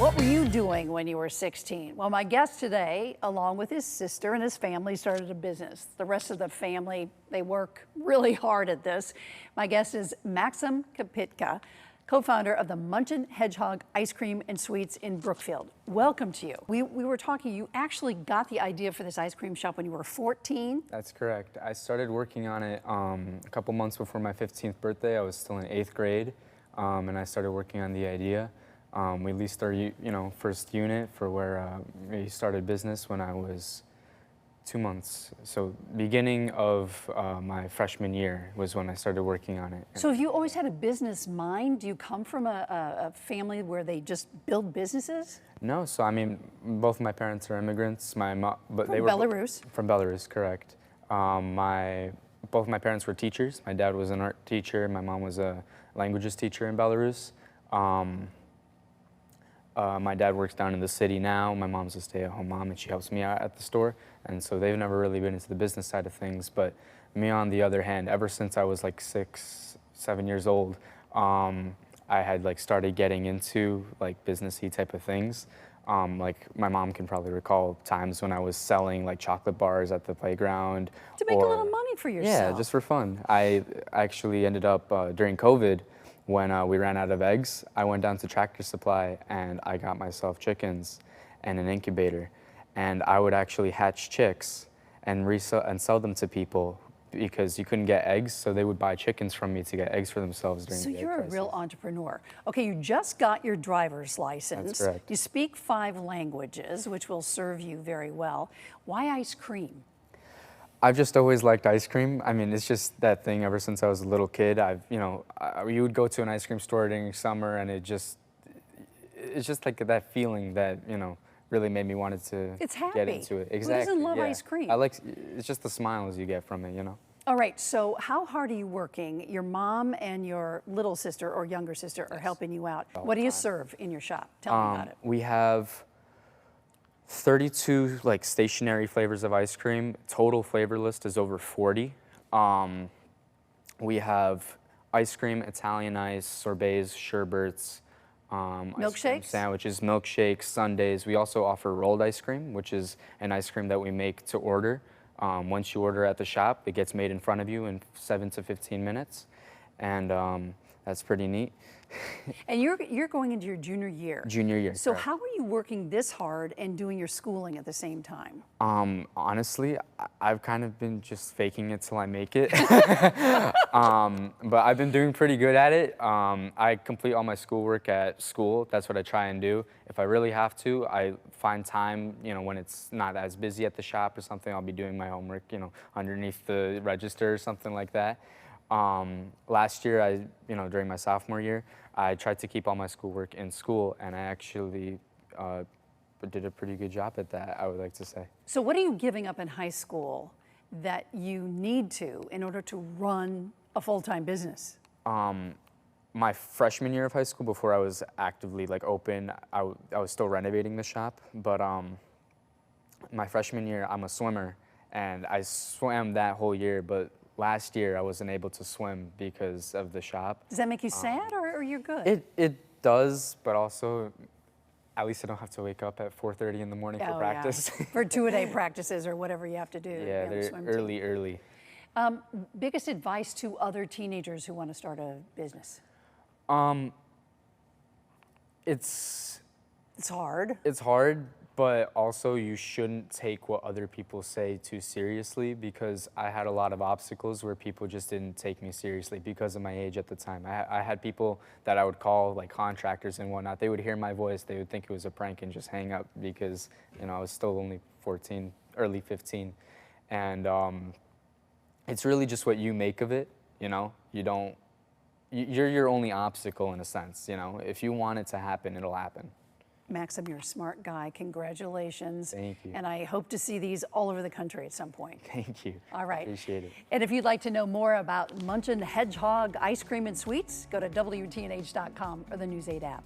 What were you doing when you were 16? Well, my guest today, along with his sister and his family, started a business. The rest of the family, they work really hard at this. My guest is Maxim Kapytka, co-founder of the Munchin Hedgehog Ice Cream and Sweets in Brookfield. Welcome to you. We were talking, you actually got the idea for this ice cream shop when you were 14? That's correct. I started working on it a couple months before my 15th birthday. I was still in 8th grade, and I started working on the idea. We leased our first unit for where we started business when I was 2 months. So beginning of my freshman year was when I started working on it. So have you always had a business mind? Do you come from a family where they just build businesses? No, so I mean, both my parents are immigrants. My mom, but From they were Belarus? From Belarus, correct. Both my parents were teachers. My dad was an art teacher. My mom was a languages teacher in Belarus. My dad works down in the city now. My mom's a stay-at-home mom, and she helps me out at the store. And so they've never really been into the business side of things. But me, on the other hand, ever since I was like 6, 7 years old, I had like started getting into like businessy type of things. Like my mom can probably recall times when I was selling like chocolate bars at the playground. To make a little money for yourself. Yeah, just for fun. I actually ended up during COVID, when we ran out of eggs, I went down to Tractor Supply and I got myself chickens and an incubator. And I would actually hatch chicks and resell and sell them to people because you couldn't get eggs, so they would buy chickens from me to get eggs for themselves during the egg So you're a crisis. real entrepreneur. Okay, you just got your driver's license. That's correct. You speak 5 languages, which will serve you very well. Why ice cream? I've just always liked ice cream. I mean, it's just that thing ever since I was a little kid. You would go to an ice cream store during summer, and it's just like that feeling that, really made me wanted to get into it. Exactly. Who doesn't love ice cream? It's just the smiles you get from it, All right, so how hard are you working? Your mom and your little sister or younger sister are helping you out. What do you serve in your shop? Tell me about it. We have 32 like stationary flavors of ice cream. Total flavor list is over 40. We have ice cream, Italian ice, sorbets, sherbets, Milkshakes? sandwiches, milkshakes, sundaes. We also offer rolled ice cream, which is an ice cream that we make to order. Once you order at the shop, it gets made in front of you in 7 to 15 minutes, and that's pretty neat. And you're going into your junior year. Junior year. So correct. how are you working this hard and doing your schooling at the same time? Honestly, I've kind of been just faking it till I make it. But I've been doing pretty good at it. I complete all my schoolwork at school. That's what I try and do. If I really have to, I find time, when it's not as busy at the shop or something, I'll be doing my homework, underneath the register or something like that. Last year, during my sophomore year, I tried to keep all my schoolwork in school, and I actually did a pretty good job at that, I would like to say. So what are you giving up in high school that you need to in order to run a full-time business? My freshman year of high school, before I was actively open, I was still renovating the shop, but my freshman year, I'm a swimmer, and I swam that whole year, but last year, I wasn't able to swim because of the shop. Does that make you sad, or you're good? It does, but also, at least I don't have to wake up at 4:30 in the morning for practice. Yeah. For 2-a-day practices or whatever you have to do. Yeah, they're early. Biggest advice to other teenagers who want to start a business? It's hard. It's hard. But also, you shouldn't take what other people say too seriously, because I had a lot of obstacles where people just didn't take me seriously because of my age at the time. I had people that I would call like contractors and whatnot. They would hear my voice, they would think it was a prank and just hang up because I was still only 14, early 15. And it's really just what you make of it, you're your only obstacle in a sense, If you want it to happen, it'll happen. Maxim, you're a smart guy. Congratulations. Thank you. And I hope to see these all over the country at some point. Thank you. All right. Appreciate it. And if you'd like to know more about Munchin Hedgehog Ice Cream and Sweets, go to WTNH.com or the News 8 app.